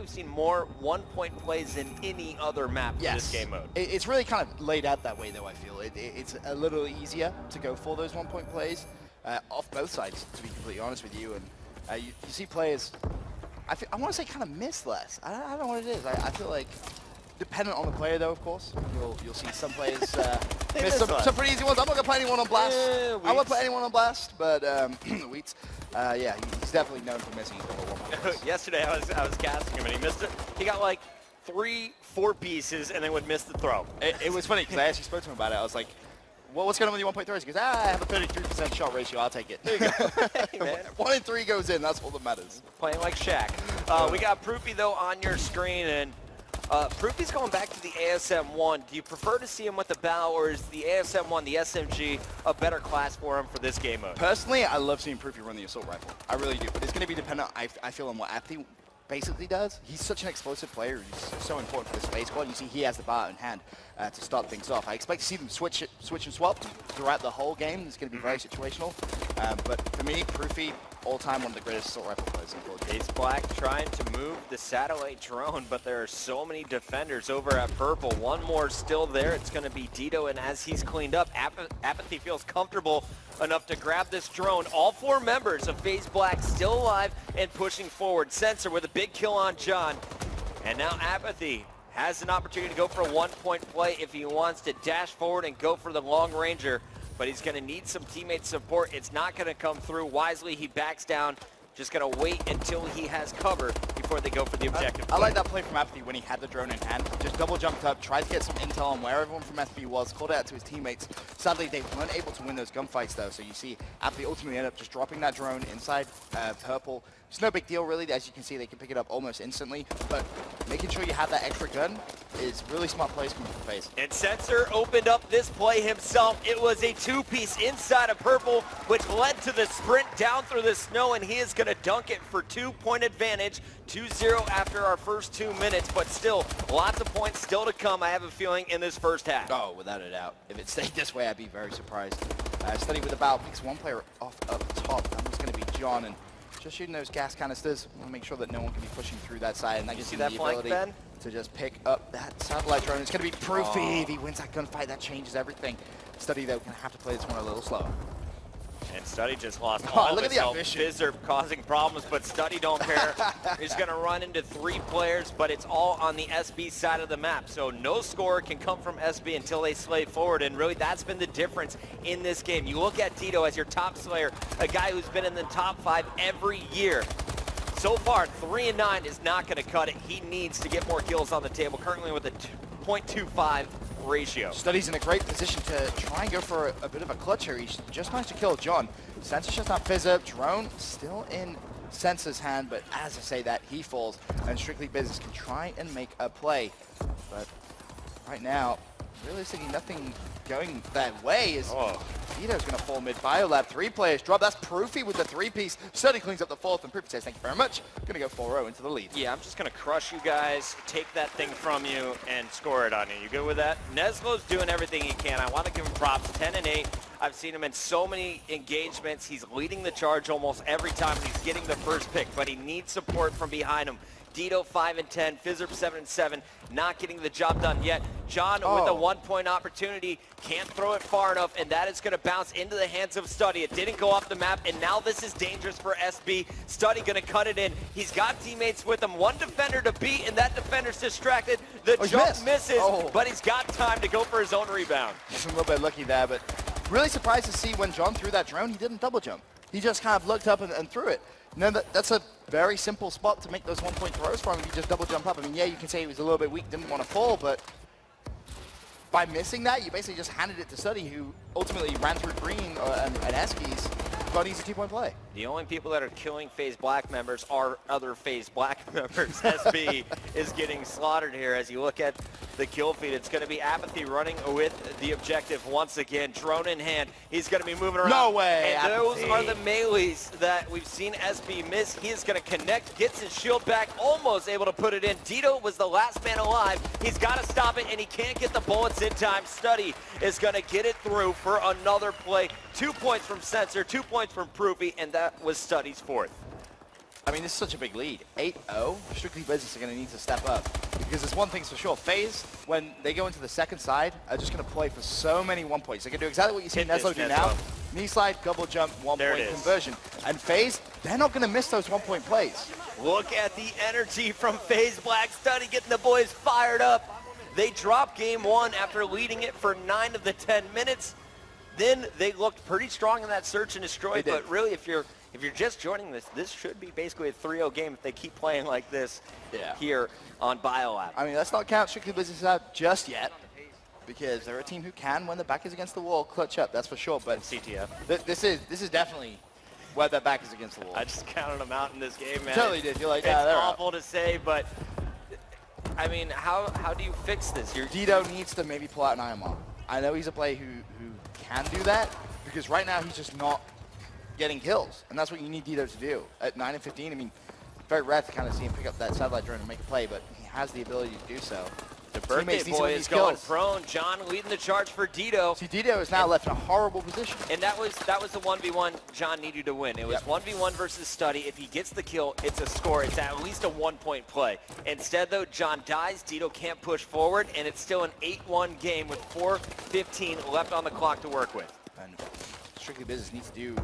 we've seen more one-point plays than any other map for this game mode. It's really kind of laid out that way, though, I feel. It's a little easier to go for those one-point plays off both sides, to be completely honest with you. And you see players, I want to say kind of miss less. I don't know what it is. I feel like, dependent on the player, though, of course, you'll see some players miss some pretty easy ones. I'm not going to put anyone on blast. I won't put anyone on blast, but Wheats, yeah, he's definitely known for missing a couple of one. Yesterday, I was casting him, and he missed it. He got like 3-4 pieces, and then would miss the throw. It was funny, because I actually spoke to him about it. I was like, well, what's going on with your one-point throws? He goes, I have a 33% shot ratio. I'll take it. There you go. Hey, man. 1 in 3 goes in. That's all that matters. Playing like Shaq. We got Proofy, though, on your screen, and Proofy's going back to the ASM-1. Do you prefer to see him with the bow, or is the ASM-1, the SMG, a better class for him for this game mode? Personally, I love seeing Proofy run the assault rifle. I really do. But it's going to be dependent, I feel, on what Apathy basically does. He's such an explosive player. He's so important for this Faze squad. You see he has the bar in hand to start things off. I expect to see them switch and swap throughout the whole game. It's going to be very situational. But for me, Proofy, all-time one of the greatest assault rifle players in COD. Faze Black trying to move the satellite drone, but there are so many defenders over at Purple. One more still there. It's going to be Dito, and as he's cleaned up, Apathy feels comfortable enough to grab this drone. All 4 members of Faze Black still alive and pushing forward. Sensor with a big kill on John. And now Apathy has an opportunity to go for a one-point play if he wants to dash forward and go for the long ranger. But he's going to need some teammate support. It's not going to come through. Wisely, he backs down. Just going to wait until he has cover before they go for the objective. I like that play from Apathy when he had the drone in hand. Just double jumped up, tried to get some intel on where everyone from SB was, called it out to his teammates. Sadly, they weren't able to win those gunfights, though. So you see Apathy ultimately ended up just dropping that drone inside Purple. It's no big deal, really. As you can see, they can pick it up almost instantly. But making sure you have that extra gun is really smart placement from Faze. And Sensor opened up this play himself. It was a 2-piece inside of Purple, which led to the sprint down through the snow, and he is going to dunk it for 2-point advantage. 2-0 after our first 2 minutes, but still, lots of points still to come, I have a feeling, in this first half. Oh, without a doubt. If it stayed this way, I'd be very surprised. Study with the bow, picks one player off up top. That was going to be John, and just shooting those gas canisters. Want to make sure that no one can be pushing through that side, and that gives you the ability to just pick up that satellite drone. It's going to be Proofy. If he wins that gunfight, that changes everything. Study, though, going to have to play this one a little slower. And Study just lost all look of at the his health. Fizzer causing problems, but Study don't care. He's going to run into 3 players, but it's all on the SB side of the map. So no score can come from SB until they slay forward, and really that's been the difference in this game. You look at Dito as your top slayer, a guy who's been in the top 5 every year. So far, 3-9 is not going to cut it. He needs to get more kills on the table, currently with a 0.25 ratio. Study's in a great position to try and go for a bit of a clutch here. He just managed to kill John. Sensor shuts down Fizzer. Drone still in Sensor's hand, but as I say that, he falls, and Strictly Business can try and make a play. But right now, realistically, nothing going their way is Dito's going to fall mid. Biolab, 3 players drop. That's Proofy with the 3-piece. Study cleans up the 4th, and Proofy says, thank you very much. Going to go 4-0 into the lead. Yeah, I'm just going to crush you guys, take that thing from you, and score it on you. You good with that? Neslo's doing everything he can. I want to give him props. 10-8. I've seen him in so many engagements. He's leading the charge almost every time, and he's getting the first pick, but he needs support from behind him. Dito 5-10, Fizzer 7-7, not getting the job done yet. John with a 1-point opportunity, can't throw it far enough, and that is going to bounce into the hands of Study. It didn't go off the map, and now this is dangerous for SB. Study going to cut it in. He's got teammates with him. 1 defender to beat, and that defender's distracted. The jump misses, but he's got time to go for his own rebound. Just a little bit lucky there, but really surprised to see when John threw that drone, he didn't double jump. He just kind of looked up and threw it. No, that's a very simple spot to make those 1-point throws from if you just double jump up. I mean, yeah, you can say he was a little bit weak, didn't want to fall, but by missing that, you basically just handed it to Study, who ultimately ran through green and Eskies. Got an easy 2-point play. The only people that are killing Faze Black members are other Faze Black members. SB is getting slaughtered here as you look at the kill feed. It's going to be Apathy running with the objective once again. Drone in hand. He's going to be moving around. No way, And Apathy. those are the melees that we've seen SB miss. He is going to connect, gets his shield back, almost able to put it in. Dito was the last man alive. He's got to stop it, and he can't get the bullets in time. Study is going to get it through for another play. 2 points from Sensor, 2 points from Proofy, and that was Study's 4th. I mean, this is such a big lead. 8-0, Strictly Business are going to need to step up. Because there's one thing's for sure. Faze, when they go into the second side, are just going to play for so many 1 points. They can do exactly what you see Neslo do now. Knee slide, double jump, 1 point conversion. And Faze, they're not going to miss those 1 point plays. Look at the energy from Faze Black Study getting the boys fired up. They dropped game 1 after leading it for 9 of the 10 minutes. Then they looked pretty strong in that search and destroy. But really, if you're just joining this should be basically a 3-0 game if they keep playing like this here on BioLab. I mean, let's not count Strictly Business out just yet, because they're a team who can, when their back is against the wall, clutch up, that's for sure. But CTF. This is definitely where their back is against the wall. I just counted them out in this game, man. Totally did. You're like, it's they're awful out. to say, but I mean, how do you fix this? Dido needs to maybe pull out an IMR. I know he's a player who can do that, because right now he's just not getting kills, and that's what you need Dido to do. At 9 and 15, I mean, very rare to kind of see him pick up that satellite drone and make a play, but he has the ability to do so. The birthday boy is going prone. John leading the charge for Dido. See, Dido is now left in a horrible position. And that was the 1v1 John needed to win. It was 1v1 versus Study. If he gets the kill, it's a score. It's at least a 1 point play. Instead, though, John dies. Dido can't push forward, and it's still an 8-1 game with 4:15 left on the clock to work with. And Strictly Business needs to do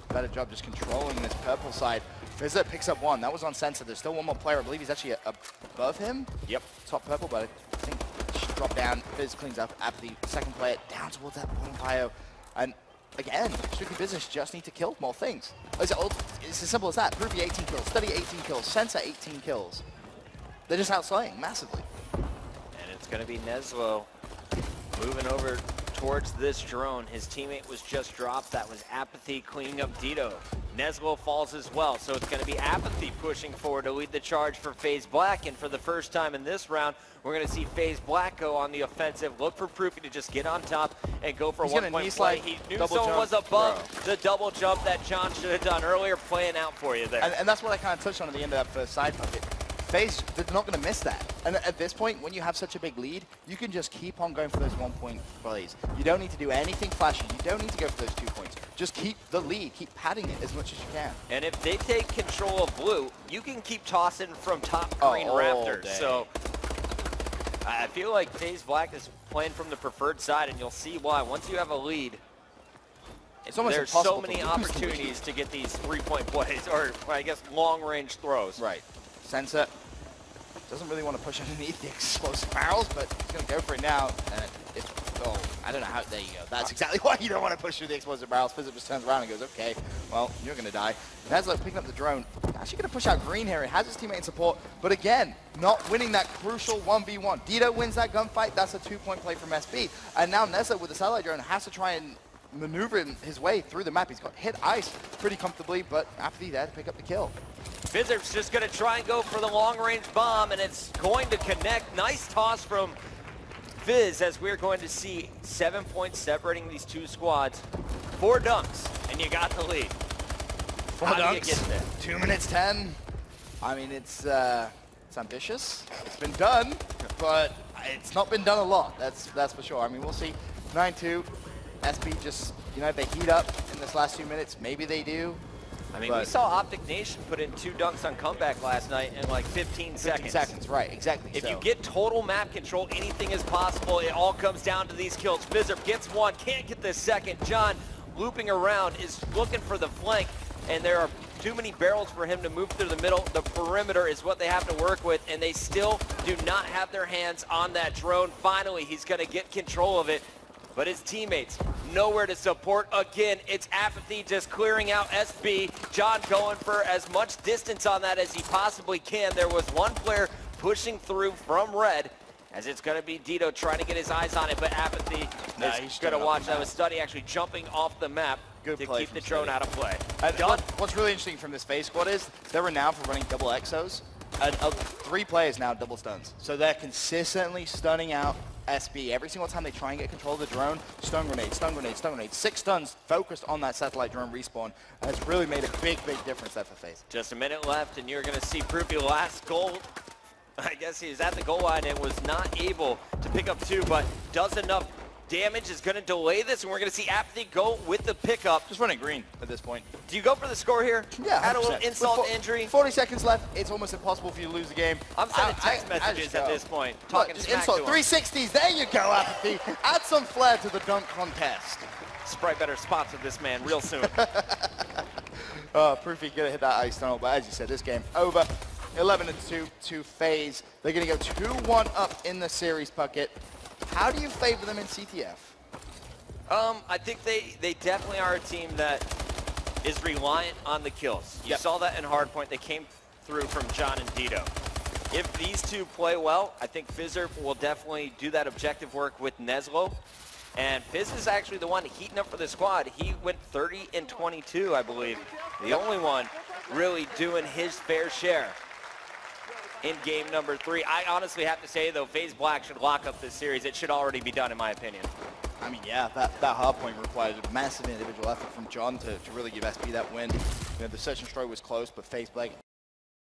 a better job just controlling this purple side. Faze picks up 1. That was on sensor. There's still 1 more player. I believe he's actually above him. Yep. Top purple, but I think drop down. Faze cleans up after the second player down towards that point bio. And again, Strictly Business just need to kill more things. It's as simple as that. Ruby 18 kills, Study 18 kills, Sensor 18 kills. They're just outslaying massively. And it's going to be Neslo moving over towards this drone. His teammate was just dropped. That was Apathy cleaning up Dido. Neslo falls as well, so it's going to be Apathy pushing forward to lead the charge for Faze Black. And for the first time in this round, we're going to see Faze Black go on the offensive, look for Proofy to just get on top and go for a 1 point play. He knew someone was above the double jump that John should have done earlier, playing out for you there. And that's what I kind of touched on at the end of that first side bucket. Faze, they're not going to miss that. And at this point, when you have such a big lead, you can just keep on going for those 1 point plays. You don't need to do anything flashy. You don't need to go for those 2 points. Just keep the lead. Keep padding it as much as you can. And if they take control of blue, you can keep tossing from top green Raptors. So I feel like Faze Black is playing from the preferred side, and you'll see why. Once you have a lead, there's so many opportunities to get these 3 point plays, or I guess long-range throws. Right. Sensor doesn't really want to push underneath the explosive barrels, but he's going to go for it now. And I don't know how. There you go. That's exactly why you don't want to push through the explosive barrels. Faze just turns around and goes, okay, well, you're going to die. Neslo picking up the drone. Actually going to push out green here. He has his teammate in support, but again, not winning that crucial 1v1. Dido wins that gunfight. That's a 2 point play from SB. And now Neslo with the satellite drone has to try and maneuver his way through the map. He's got hit ice pretty comfortably, but Apathy there to pick up the kill. Fizzer's just going to try and go for the long-range bomb, and it's going to connect. Nice toss from Fizz, as we're going to see 7 points separating these two squads. 4 dunks, and you got the lead. 4 dunks, do you get there? 2 minutes 10. I mean, it's ambitious. It's been done, but it's not been done a lot. That's for sure. I mean, we'll see. 9-2. SB just, they heat up in this last 2 minutes. Maybe they do. I mean, we saw Optic Nation put in 2 dunks on comeback last night in like 15 seconds. 15 seconds, right, exactly. If you get total map control, anything is possible. It all comes down to these kills. Fizzer gets 1, can't get the second. John, looping around, is looking for the flank, and there are too many barrels for him to move through the middle. The perimeter is what they have to work with, and they still do not have their hands on that drone. Finally, he's going to get control of it. But his teammates, nowhere to support. Again, it's Apathy just clearing out SB. John going for as much distance on that as he possibly can. There was 1 player pushing through from red, as it's going to be Dido trying to get his eyes on it, but Apathy is going to watch. That was Study actually jumping off the map to keep the drone out of play. What's really interesting from this Faze squad is they're renowned for running double exos, and 3 players now double stuns. So they're consistently stunning out SB. Every single time they try and get control of the drone, stun grenade, stun grenade, stun grenade. 6 stuns focused on that satellite drone respawn. And it's really made a big, big difference there for Faze. Just a minute left, and you're going to see Proofy last goal. I guess he was at the goal line and was not able to pick up 2, but does enough damage is going to delay this, and we're going to see Apathy go with the pickup. Just running green at this point. Do you go for the score here? Yeah, 100%. Add a little insult to injury? 40 seconds left. It's almost impossible for you to lose the game. I'm sending text messages at this point, talking smack insult, to him. 360s. There you go, Apathy. Add some flair to the dunk contest. Sprite better sponsor this man real soon. Proofy gonna hit that ice tunnel, but as you said, this game over. 11-2 to Faze. They're gonna go 2-1 up in the series bucket. How do you favor them in CTF? I think they definitely are a team that is reliant on the kills. You saw that in Hardpoint. They came through from John and Dito. If these two play well, I think Fizzer will definitely do that objective work with Neslo. And Fizz is actually the one heating up for the squad. He went 30 and 22, I believe. The only one really doing his fair share in game number 3. I honestly have to say, though, FaZe Black should lock up this series. It should already be done, in my opinion. I mean, yeah, that hard point required a massive individual effort from John to really give SP that win. You know, the search and destroy was close, but FaZe Black